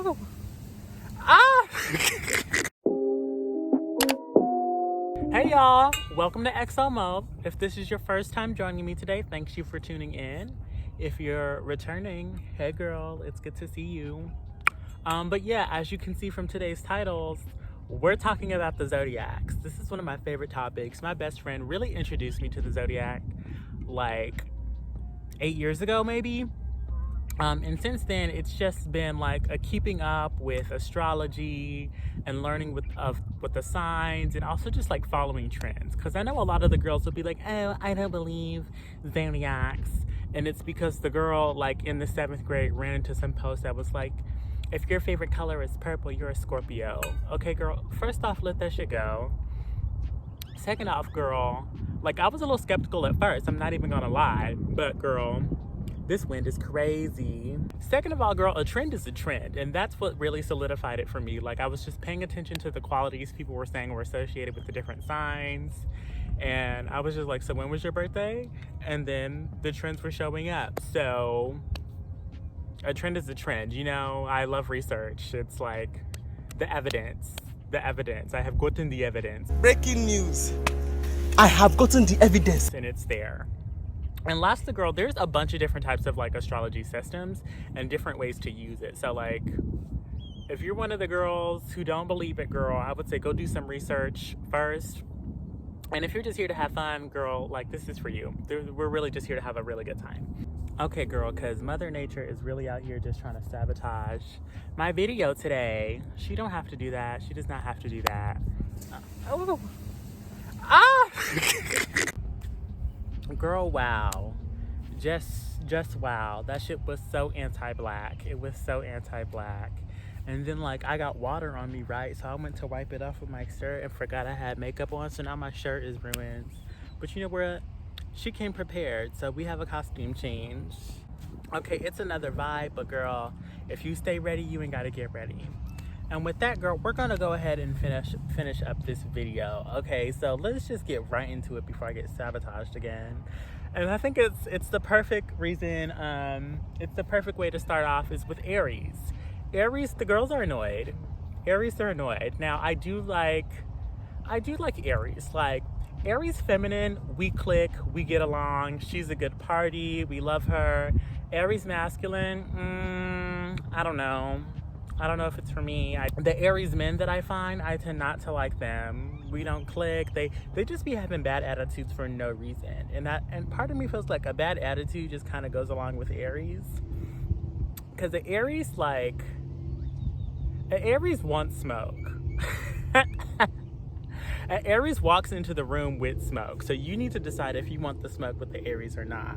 Oh. Ah! Hey y'all, welcome to XOMO. If this is your first time joining me today, thanks you for tuning in. If you're returning, hey girl, it's good to see you. But yeah, as you can see from today's titles, we're talking about the Zodiacs. This is one of my favorite topics. My best friend really introduced me to the Zodiac like 8 years ago, maybe. And since then, it's just been like a keeping up with astrology and learning with the signs, and also just like following trends. Because I know a lot of the girls will be like, oh, I don't believe Zodiacs. And it's because the girl, like in the 7th grade, ran into some post that was like, if your favorite color is purple, you're a Scorpio. Okay, girl, first off, let that shit go. Second off, girl, like I was a little skeptical at first, I'm not even gonna lie, but girl, this wind is crazy. Second of all, girl, a trend is a trend, and that's what really solidified it for me. Like I was just paying attention to the qualities people were saying were associated with the different signs, and I was just like, so when was your birthday? And then the trends were showing up. So a trend is a trend, you know. I love research. It's like the evidence. I have gotten the evidence. Breaking news. I have gotten the evidence. And it's there. And lastly, girl, there's a bunch of different types of like astrology systems and different ways to use it. So like, if you're one of the girls who don't believe it, girl, I would say go do some research first. And if you're just here to have fun, girl, like this is for you. We're really just here to have a really good time. Okay, girl, because Mother Nature is really out here just trying to sabotage my video today. She don't have to do that. She does not have to do that. Oh. Ah! Girl, wow. Just wow. That shit was so anti-black. It was so anti-black. And then, like, I got water on me, right? So I went to wipe it off with my shirt and forgot I had makeup on. So now my shirt is ruined. But you know what? She came prepared, so we have a costume change. Okay, it's another vibe, but girl, if you stay ready, you ain't gotta get ready. And with that, girl, we're gonna go ahead and finish up this video. Okay, so let's just get right into it before I get sabotaged again. And I think it's the perfect reason, it's the perfect way to start off is with Aries. Aries, the girls are annoyed. Aries are annoyed. Now, I do like Aries. Like, Aries feminine, we click, we get along, she's a good party, we love her. Aries masculine, I don't know if it's for me. The Aries men that I find, I tend not to like them. We don't click. They just be having bad attitudes for no reason. And part of me feels like a bad attitude just kind of goes along with Aries. Because the Aries, like, an Aries wants smoke. An Aries walks into the room with smoke. So you need to decide if you want the smoke with the Aries or not.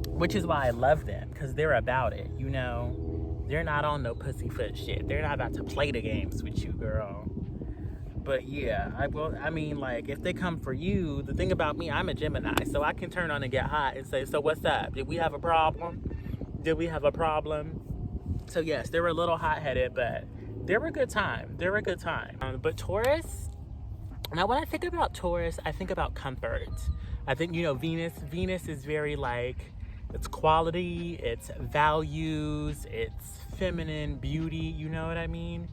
Which is why I love them, because they're about it, you know? They're not on no pussyfoot shit. They're not about to play the games with you, girl. But yeah, I mean, like, if they come for you, the thing about me, I'm a Gemini, so I can turn on and get hot and say, so what's up? Did we have a problem? So yes, they were a little hot-headed, but they were a good time. But Taurus, now when I think about Taurus, I think about comfort. I think, you know, Venus is very like, it's quality, it's values, it's feminine beauty, you know what I mean?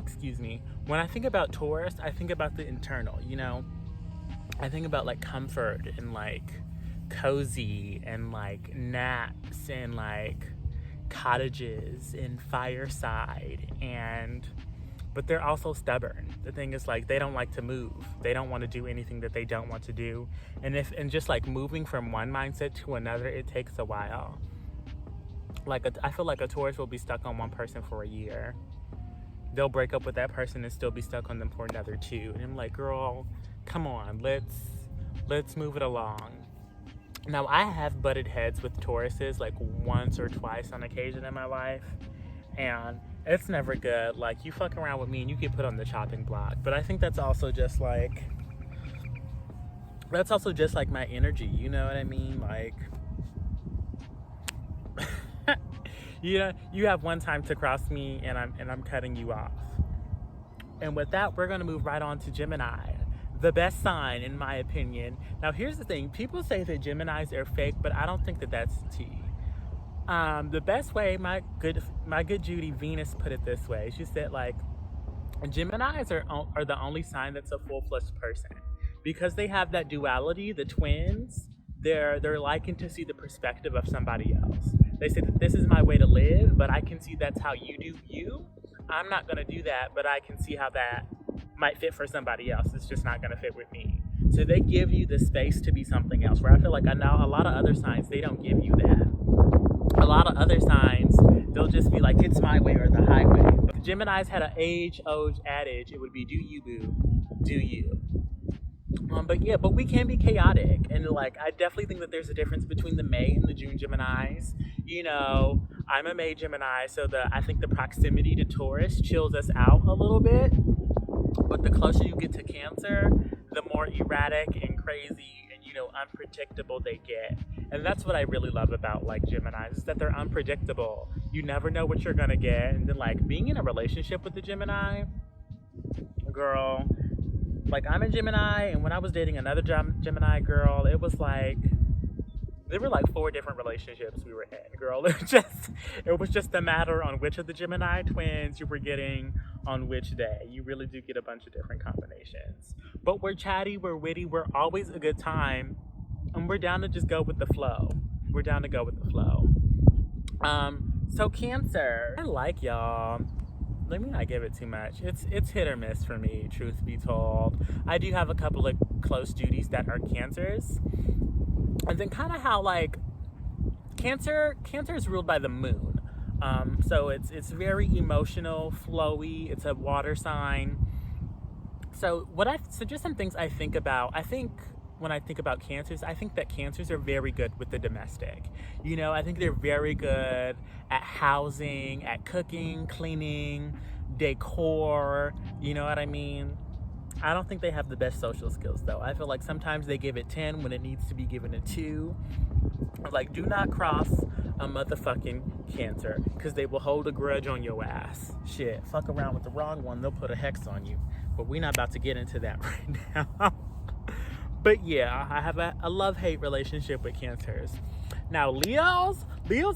Excuse me. When I think about Taurus, I think about the internal, you know? I think about like comfort and like cozy and like naps and like cottages and fireside, but they're also stubborn. The thing is, like, they don't like to move. They don't want to do anything that they don't want to do. And just like moving from one mindset to another, it takes a while. Like, I feel like a Taurus will be stuck on one person for a year. They'll break up with that person and still be stuck on them for another 2. And I'm like, girl, come on, let's move it along. Now, I have butted heads with Tauruses like once or twice on occasion in my life, and it's never good. Like, you fuck around with me and you get put on the chopping block. But I think that's also just like my energy, you know what I mean? Like, you have one time to cross me and I'm cutting you off. And with that, we're gonna move right on to Gemini. The best sign, in my opinion. Now, here's the thing. People say that Geminis are fake, but I don't think that that's the tea. The best way my good Judy Venus put it this way. She said like Geminis are the only sign that's a full-fledged person because they have that duality. The twins, they're likened to see the perspective of somebody else. They say that this is my way to live, but I can see that's how you do you. I'm not gonna do that, but I can see how that might fit for somebody else. It's just not gonna fit with me. So they give you the space to be something else. Where I feel like I know a lot of other signs, they don't give you that. A lot of other signs, they'll just be like, it's my way or the highway. If Geminis had an age-old adage, it would be do you, boo, do you. But we can be chaotic, and like I definitely think that there's a difference between the May and the June Geminis. You know, I'm a May Gemini, so I think the proximity to Taurus chills us out a little bit. But the closer you get to Cancer, the more erratic and crazy and unpredictable they get. And that's what I really love about like Geminis, is that they're unpredictable. You never know what you're gonna get. And then like being in a relationship with a Gemini, girl, like I'm a Gemini, and when I was dating another Gemini girl, it was like there were like 4 different relationships we were in, girl. It was just a matter on which of the Gemini twins you were getting on which day. You really do get a bunch of different combinations. But we're chatty, we're witty, we're always a good time, and we're down to just go with the flow. We're down to go with the flow. So Cancer, I like y'all. Let me not give it too much. It's hit or miss for me, truth be told. I do have a couple of close Judies that are Cancers. And then kind of how like Cancer is ruled by the moon. So it's very emotional, flowy. It's a water sign. So just some things I think about. When I think about Cancers, I think that Cancers are very good with the domestic. I think they're very good at housing, at cooking, cleaning, decor. You know what I mean? I don't think they have the best social skills though. I feel like sometimes they give it 10 when it needs to be given a 2. Like, do not cross a motherfucking Cancer, because they will hold a grudge on your ass. Shit, fuck around with the wrong one, they'll put a hex on you. But we're not about to get into that right now. But yeah, I have a love-hate relationship with Cancers. Now, Leos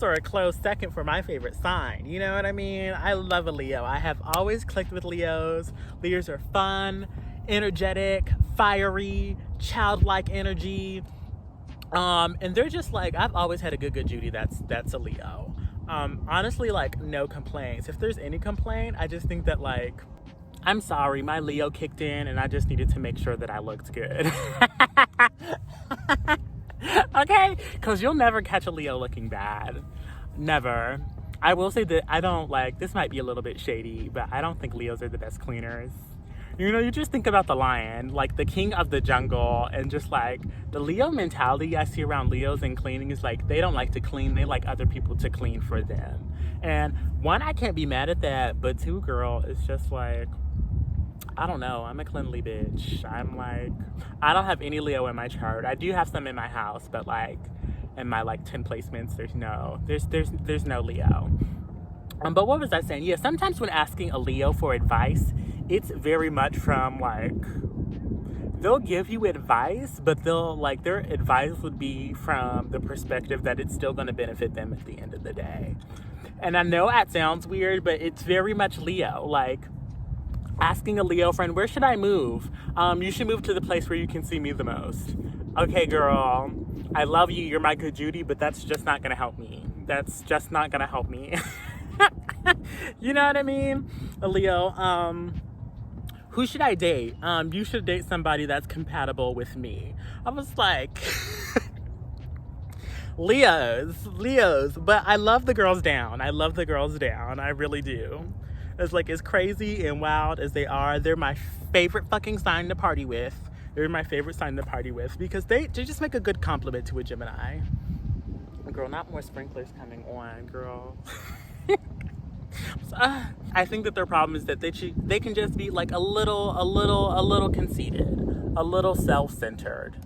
are a close second for my favorite sign. You know what I mean? I love a Leo. I have always clicked with Leos. Leos are fun, energetic, fiery, childlike energy. And they're just like, I've always had a good Judy that's a Leo. Honestly, like, no complaints. If there's any complaint, I just think that like, I'm sorry, my Leo kicked in and I just needed to make sure that I looked good. Okay? Because you'll never catch a Leo looking bad. Never. I will say that I don't like, this might be a little bit shady, but I don't think Leos are the best cleaners. You just think about the lion, like the king of the jungle, and just like the Leo mentality I see around Leos and cleaning is like, they don't like to clean, they like other people to clean for them. And 1, I can't be mad at that, but 2, girl, it's just like, I don't know, I'm a cleanly bitch. I'm like, I don't have any Leo in my chart. I do have some in my house, but like, in my like 10 placements, there's no Leo. But what was I saying? Yeah, sometimes when asking a Leo for advice, it's very much from like, they'll give you advice, but their advice would be from the perspective that it's still going to benefit them at the end of the day. And I know that sounds weird, but it's very much Leo. Like, asking a Leo friend, where should I move? You should move to the place where you can see me the most. Okay, girl, I love you. You're my good Judy, but that's just not going to help me. That's just not going to help me. You know what I mean? A Leo, who should I date? You should date somebody that's compatible with me. I was like, Leos, but I love the girls down. I really do. It's like, as crazy and wild as they are, they're my favorite fucking sign to party with. Because they just make a good compliment to a Gemini. Girl, not more sprinklers coming on, girl. I think that their problem is that they can just be like a little conceited, a little self-centered.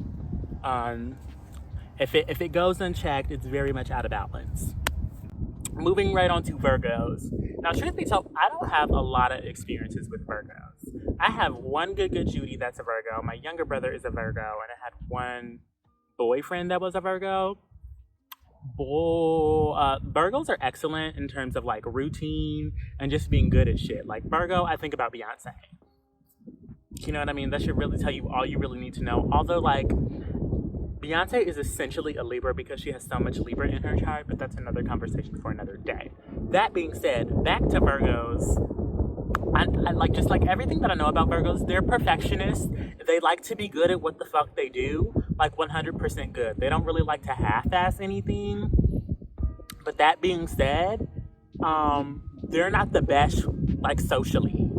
If it goes unchecked, it's very much out of balance. Moving right on to Virgos. Now, truth be told, I don't have a lot of experiences with Virgos. I have one good Judy that's a Virgo. My younger brother is a Virgo, and I had one boyfriend that was a Virgo. Virgos are excellent in terms of like routine and just being good at shit. Like Virgo, I think about Beyonce. You know what I mean? That should really tell you all you really need to know. Although, like, Beyonce is essentially a Libra because she has so much Libra in her chart, but that's another conversation for another day. That being said, back to Virgos. I like, just like everything that I know about Virgos, they're perfectionists. They like to be good at what the fuck they do, like 100% good. They don't really like to half-ass anything. But that being said, they're not the best, like, socially.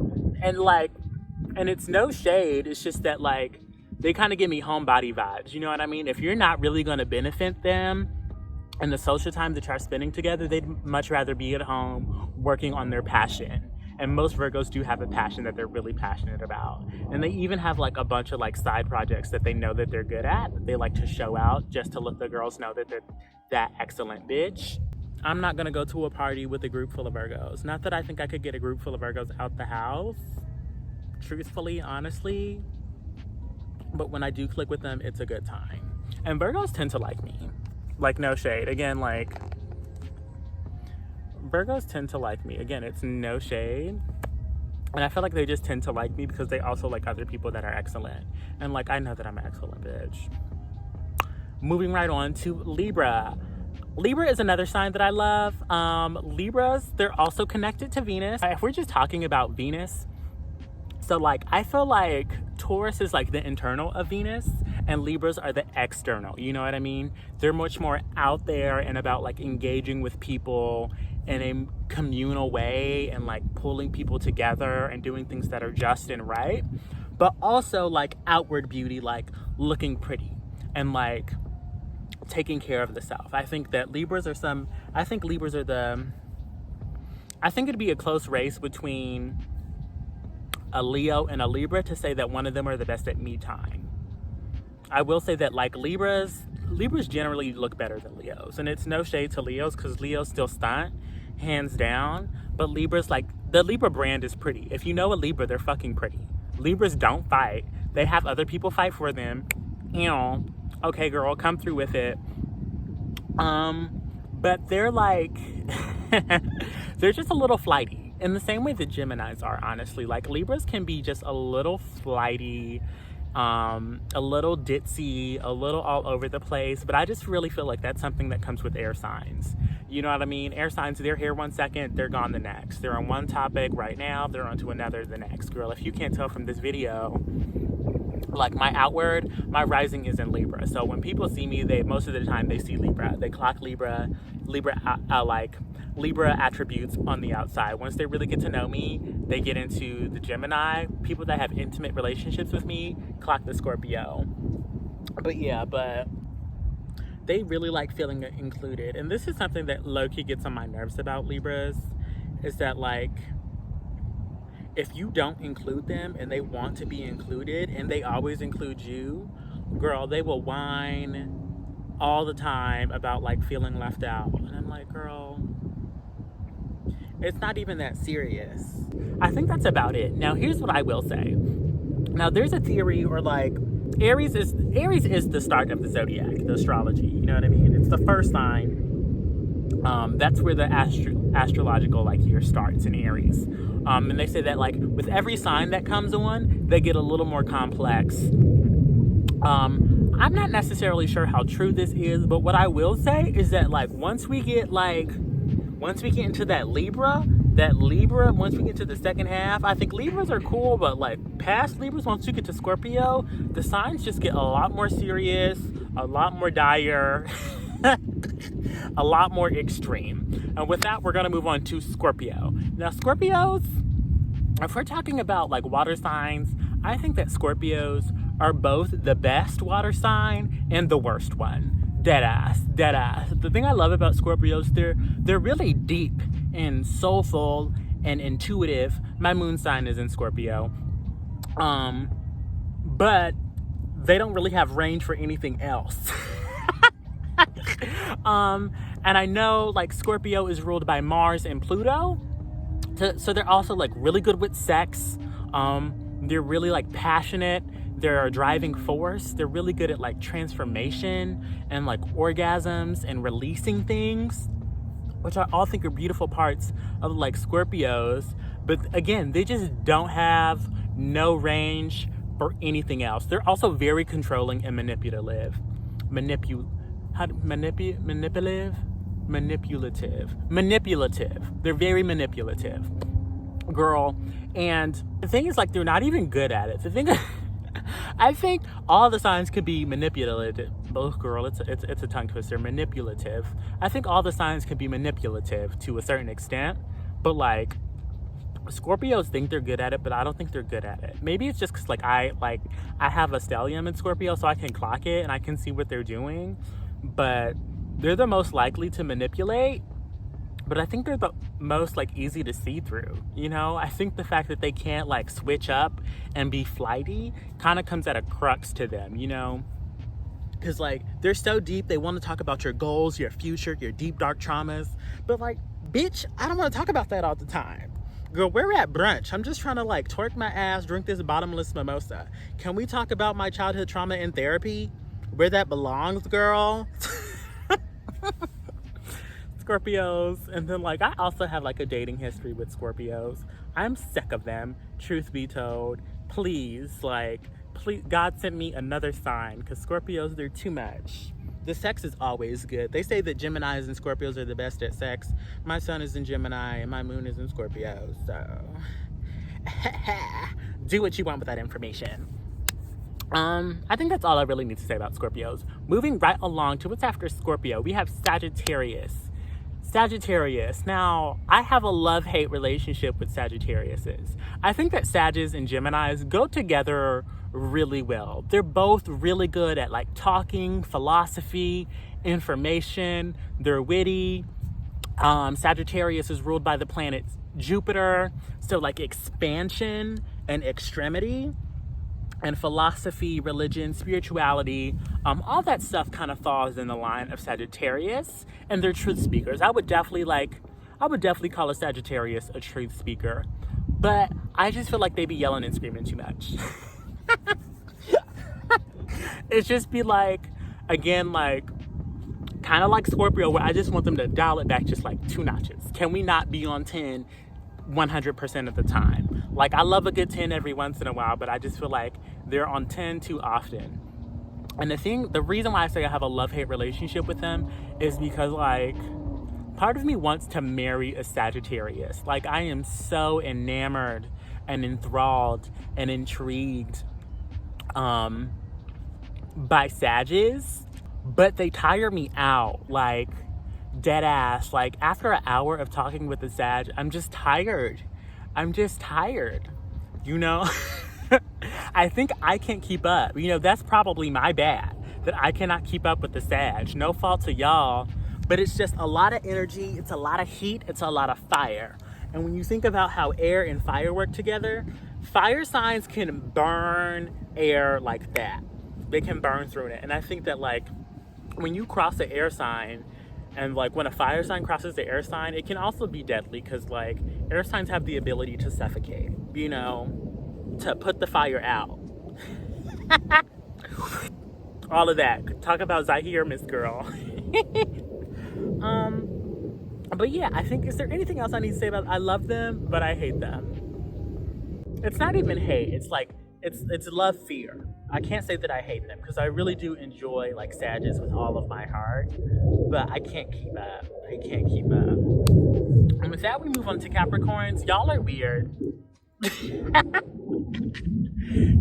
And it's no shade. It's just that, like, they kind of give me homebody vibes. You know what I mean? If you're not really going to benefit them in the social time that you're spending together, they'd much rather be at home working on their passion. And most Virgos do have a passion that they're really passionate about. And they even have like a bunch of like side projects that they know that they're good at, that they like to show out just to let the girls know that they're that excellent bitch. I'm not going to go to a party with a group full of Virgos. Not that I think I could get a group full of Virgos out the house. Truthfully, honestly, but when I do click with them, it's a good time. And Virgos tend to like me. Like, no shade. Again, like, Virgos tend to like me. Again, it's no shade. And I feel like they just tend to like me because they also like other people that are excellent. And, like, I know that I'm an excellent bitch. Moving right on to Libra. Libra is another sign that I love. Libras, they're also connected to Venus. If we're just talking about Venus, so, like, I feel like Taurus is, like, the internal of Venus, and Libras are the external, you know what I mean? They're much more out there and about, like, engaging with people in a communal way and, like, pulling people together and doing things that are just and right, but also, like, outward beauty, like, looking pretty and, like, taking care of the self. I think that Libras are I think it'd be a close race between a Leo and a Libra to say that one of them are the best at me time. I will say that, like, Libras generally look better than Leos, and it's no shade to Leos because Leos still stunt, hands down, but Libras, like, the Libra brand is pretty. If you know a Libra, they're fucking pretty. Libras don't fight. They have other people fight for them. You know, okay, girl, come through with it. But they're like, they're just a little flighty. In the same way that Geminis are, honestly. Like, Libras can be just a little flighty, a little ditzy, a little all over the place. But I just really feel like that's something that comes with air signs. You know what I mean? Air signs, they're here one second, they're gone the next. They're on one topic right now, they're on to another the next. Girl, if you can't tell from this video, like, my rising is in Libra. So when people see me, most of the time they see Libra. They clock Libra attributes on the outside. Once they really get to know me, they get into the Gemini. People that have intimate relationships with me clock the Scorpio. But they really like feeling included. And this is something that low-key gets on my nerves about Libras, is that, like, if you don't include them and they want to be included and they always include you, girl, they will whine all the time about, like, feeling left out. And I'm like, girl, it's not even that serious. I think that's about it. Now, here's what I will say. Now, there's a theory, or like, Aries is the start of the zodiac, the astrology. You know what I mean? It's the first sign. That's where the astrological, like, year starts in Aries. And they say that, like, with every sign that comes on, they get a little more complex. I'm not necessarily sure how true this is, but what I will say is that, like, once we get into that Libra, once we get to the second half, I think Libras are cool, but, like, past Libras, once you get to Scorpio, the signs just get a lot more serious, a lot more dire, a lot more extreme. And with that, we're going to move on to Scorpio. Now, Scorpios, if we're talking about, like, water signs, I think that Scorpios are both the best water sign and the worst one. Deadass. The thing I love about Scorpios, they're really deep and soulful and intuitive. My moon sign is in Scorpio. But they don't really have range for anything else. And I know, like, Scorpio is ruled by Mars and Pluto. So they're also, like, really good with sex. They're really, like, passionate. they're a driving force. They're really good at like transformation and like orgasms and releasing things, which I all think are beautiful parts of like Scorpios. But again, they just don't have no range for anything else. They're also very controlling and manipulative. Manipulative. They're very manipulative, girl. And the thing is, like, they're not even good at it. The thing I think all the signs could be manipulative. Both, girl, it's a tongue twister. Manipulative. I think all the signs can be manipulative to a certain extent, but like Scorpios think they're good at it, but I don't think they're good at it. Maybe it's just because I have a stellium in Scorpio, so I can clock it and I can see what they're doing. But they're the most likely to manipulate. But I think they're the most like easy to see through. You know, I think the fact that they can't like switch up and be flighty kind of comes at a crux to them. You know, because like they're so deep, they want to talk about your goals, your future, your deep dark traumas. But like, bitch, I don't want to talk about that all the time. Girl, we're at brunch. I'm just trying to like twerk my ass, drink this bottomless mimosa. Can we talk about my childhood trauma in therapy? Where that belongs, girl. Scorpios. And then like I also have like a dating history with Scorpios. I'm sick of them, truth be told. Please, God sent me another sign, because Scorpios, they're too much. The sex is always good. They say that Geminis and Scorpios are the best at sex. My sun is in Gemini and my moon is in Scorpio, so do what you want with that information. I think that's all I really need to say about Scorpios. Moving right along to what's after Scorpio, we have Sagittarius. Now, I have a love-hate relationship with Sagittariuses. I think that Sagittarius and Geminis go together really well. They're both really good at like talking, philosophy, information. They're witty. Sagittarius is ruled by the planet Jupiter, so like expansion and extremity. And philosophy, religion, spirituality, all that stuff kind of falls in the line of Sagittarius, and they're truth speakers. I would definitely call a Sagittarius a truth speaker, but I just feel like they be yelling and screaming too much. It's just be like, again, like kind of like Scorpio, where I just want them to dial it back just like 2 notches. Can we not be on 10 100% of the time? Like, I love a good 10 every once in a while, but I just feel like they're on 10 too often. And the reason why I say I have a love-hate relationship with them is because like part of me wants to marry a Sagittarius. Like, I am so enamored and enthralled and intrigued by Sagittarius, but they tire me out, like dead ass. Like, after an hour of talking with the Sag, I'm just tired, you know. I think I can't keep up. You know, that's probably my bad, that I cannot keep up with the Sag. No fault to y'all, but it's just a lot of energy, it's a lot of heat, it's a lot of fire. And when you think about how air and fire work together, fire signs can burn air like that. They can burn through it. And I think that like when you cross the air sign, and like when a fire sign crosses the air sign, it can also be deadly, because like air signs have the ability to suffocate, you know, to put the fire out. All of that. Talk about Zahir, Miss Girl. But yeah, I think, is there anything else I need to say about, I love them, but I hate them. It's not even hate, it's like, it's love fear. I can't say that I hate them, because I really do enjoy like Sagittarius with all of my heart, but I can't keep up. And with that, we move on to Capricorns. Y'all are weird.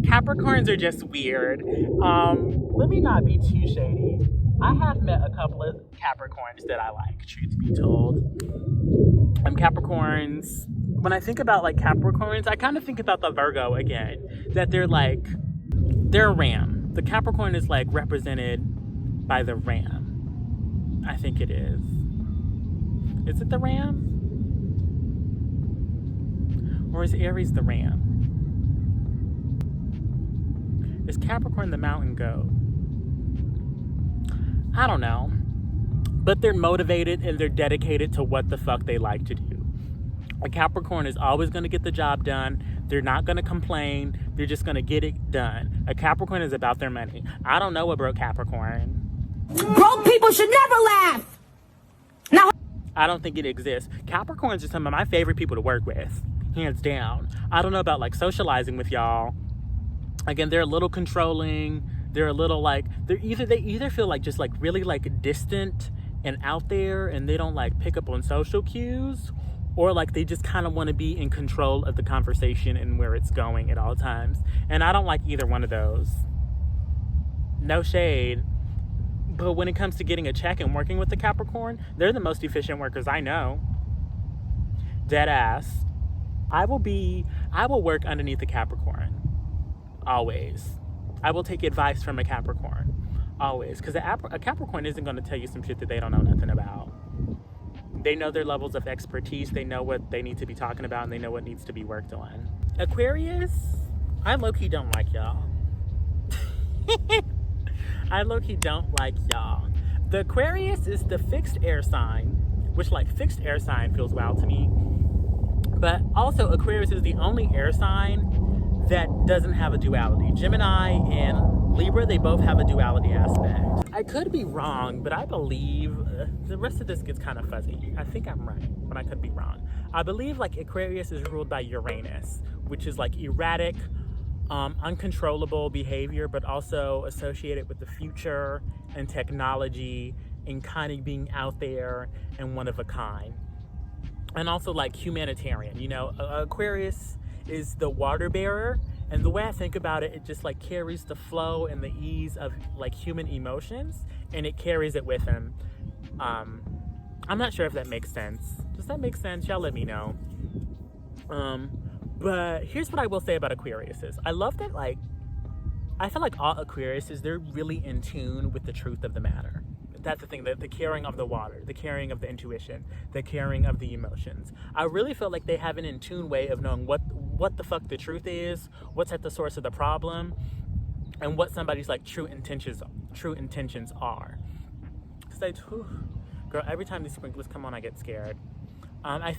Capricorns are just weird. Let me not be too shady. I have met a couple of Capricorns that I like, truth be told. Capricorns, when I think about like Capricorns, I kind of think about the Virgo again, that they're a ram. The Capricorn is like represented by the ram. I think it is. Is it the ram? Or is Aries the ram? Is Capricorn the mountain goat? I don't know. But they're motivated and they're dedicated to what the fuck they like to do. A Capricorn is always going to get the job done. They're not going to complain. They're just going to get it done. A Capricorn is about their money. I don't know a broke Capricorn. Broke people should never laugh. Now, I don't think it exists. Capricorns are some of my favorite people to work with, hands down. I don't know about like socializing with y'all. Again, they're a little controlling. They're a little like, they either feel like just like really like distant and out there, and they don't like pick up on social cues, or like they just kind of want to be in control of the conversation and where it's going at all times. And I don't like either one of those. No shade. But when it comes to getting a check and working with the Capricorn, they're the most efficient workers I know. Dead ass. I will work underneath the Capricorn. Always. I will take advice from a Capricorn. Always. Because a Capricorn isn't going to tell you some shit that they don't know nothing about. They know their levels of expertise. They know what they need to be talking about, and they know what needs to be worked on. Aquarius, I low-key don't like y'all. I low-key don't like y'all. The Aquarius is the fixed air sign, which like fixed air sign feels wild to me. But also Aquarius is the only air sign that doesn't have a duality. Gemini and Libra, they both have a duality aspect. I could be wrong, but I believe the rest of this gets kind of fuzzy. I think I'm right, but I could be wrong. I believe like Aquarius is ruled by Uranus, which is like erratic, uncontrollable behavior, but also associated with the future and technology and kind of being out there and one of a kind. And also like humanitarian, you know, Aquarius is the water bearer, and the way I think about it, it just like carries the flow and the ease of like human emotions, and it carries it with him. I'm not sure if that makes sense. Does that make sense? Y'all let me know. But here's what I will say about Aquariuses. I love that, like, I feel like all Aquariuses, they're really in tune with the truth of the matter. That's the thing, the carrying of the water, the carrying of the intuition, the carrying of the emotions. I really feel like they have an in tune way of knowing what the fuck the truth is, what's at the source of the problem, and what somebody's like true intentions are. Girl, every time these sprinklers come on, I get scared. I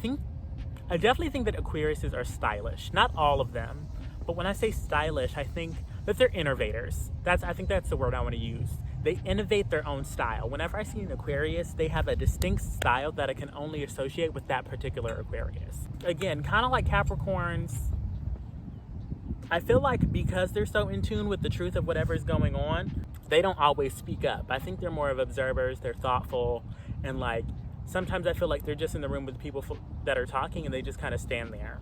definitely think that Aquariuses are stylish. Not all of them, but when I say stylish, I think that they're innovators. I think that's the word I want to use. They innovate their own style. Whenever I see an Aquarius, they have a distinct style that I can only associate with that particular Aquarius. Again, kind of like Capricorns, I feel like because they're so in tune with the truth of whatever's going on, they don't always speak up. I think they're more of observers, they're thoughtful, and like, sometimes I feel like they're just in the room with people that are talking, and they just kind of stand there.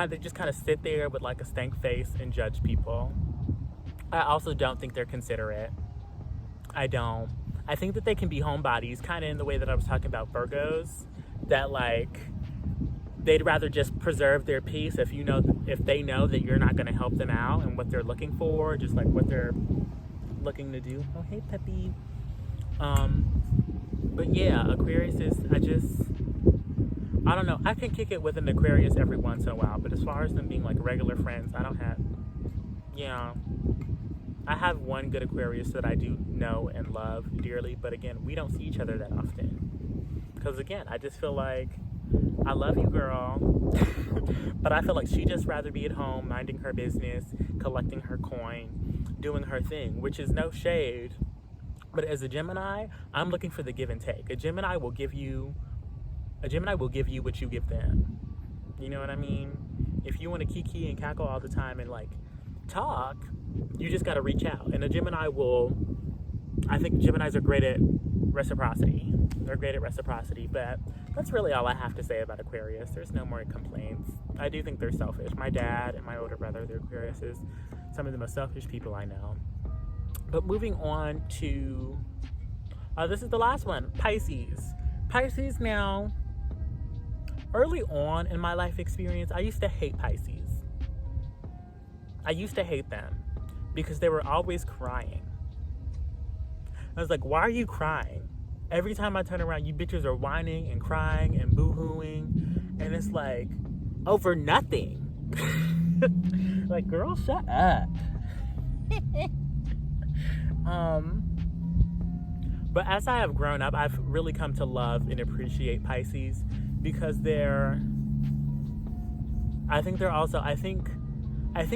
They just kind of sit there with like a stank face and judge people. I also don't think they're considerate. I don't. I think that they can be homebodies, kind of in the way that I was talking about Virgos, that like, they'd rather just preserve their peace if they know that you're not going to help them out and what they're looking for, just like what they're looking to do. Oh, hey, Peppy. But yeah, Aquarius is, I don't know. I can kick it with an Aquarius every once in a while, but as far as them being like regular friends, I don't have, yeah. I have one good Aquarius that I do know and love dearly, but again, we don't see each other that often. Because again, I just feel like, I love you, girl, but I feel like she'd just rather be at home, minding her business, collecting her coin, doing her thing, which is no shade. But as a Gemini, I'm looking for the give and take. A Gemini will give you what you give them. You know what I mean? If you want to kiki and cackle all the time and like talk, you just got to reach out. And a Gemini I think Geminis are great at reciprocity. They're great at reciprocity, but that's really all I have to say about Aquarius. There's no more complaints. I do think they're selfish. My dad and my older brother, they're Aquariuses. Some of the most selfish people I know. But moving on to, this is the last one, Pisces. Pisces now, early on in my life experience, I used to hate Pisces. I used to hate them because they were always crying. I was like, why are you crying? Every time I turn around, you bitches are whining and crying and boo-hooing. And it's like, over nothing. Like, girl, shut up. But as I have grown up, I've really come to love and appreciate Pisces because I think they're also, I think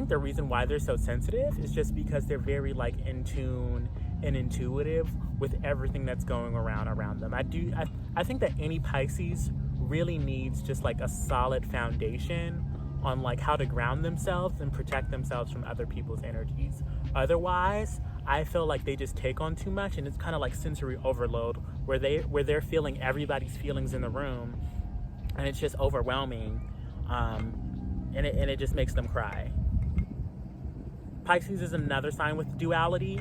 the reason why they're so sensitive is just because they're very like in tune and intuitive with everything that's going around them. I think that any Pisces really needs just like a solid foundation on like how to ground themselves and protect themselves from other people's energies. Otherwise, I feel like they just take on too much, and it's kind of like sensory overload where they're feeling everybody's feelings in the room, and it's just overwhelming, and it just makes them cry. Pisces is another sign with duality.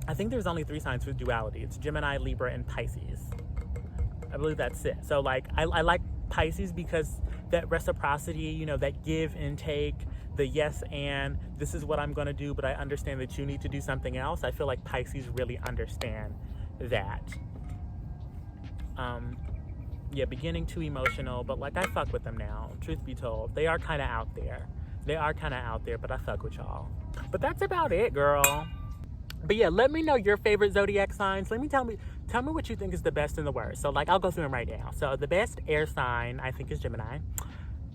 I think there's only 3 signs with duality. It's Gemini, Libra, and Pisces. I believe that's it. So like I like Pisces because that reciprocity, you know, that give and take, the yes and this is what I'm going to do, but I understand that you need to do something else. I feel like Pisces really understand that. Yeah, beginning too emotional, but like I fuck with them now. Truth be told, they are kind of out there. But I fuck with y'all. But that's about it, girl. But yeah, let me know your favorite zodiac signs. Tell me what you think is the best and the worst. So like I'll go through them right now. So the best air sign I think is Gemini.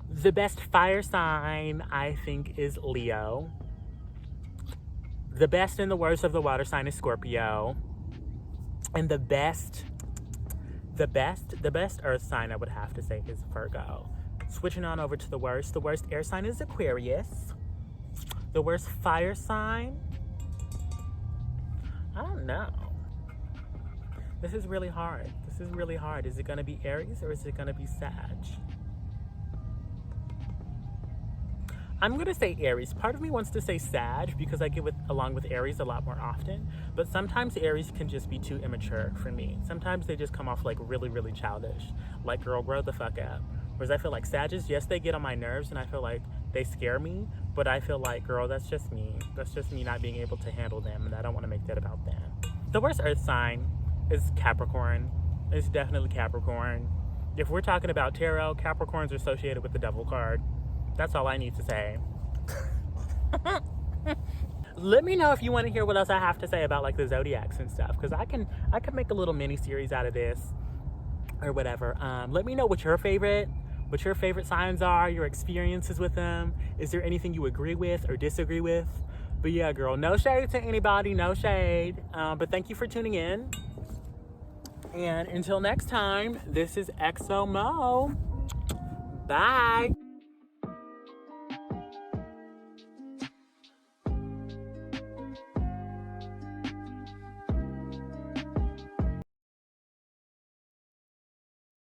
The best fire sign I think is Leo. The best and the worst of the water sign is Scorpio. And the best earth sign I would have to say is Virgo. Switching on over to the worst air sign is Aquarius. The worst fire sign, I don't know. This is really hard. Is it gonna be Aries or is it gonna be Sag? I'm gonna say Aries. Part of me wants to say Sag because I get along with Aries a lot more often, but sometimes Aries can just be too immature for me. Sometimes they just come off like really, really childish. Like, girl, grow the fuck up. Whereas I feel like Sagittarius, yes, they get on my nerves and I feel like they scare me, but I feel like, girl, that's just me. That's just me not being able to handle them, and I don't want to make that about them. The worst earth sign is Capricorn. It's definitely Capricorn. If we're talking about tarot, Capricorns are associated with the devil card. That's all I need to say. Let me know if you want to hear what else I have to say about like the zodiacs and stuff, because I can make a little mini series out of this or whatever. Let me know what your favorite signs are, your experiences with them. Is there anything you agree with or disagree with? But yeah, girl, no shade to anybody, no shade. But thank you for tuning in. And until next time, this is XO Meaux. Bye.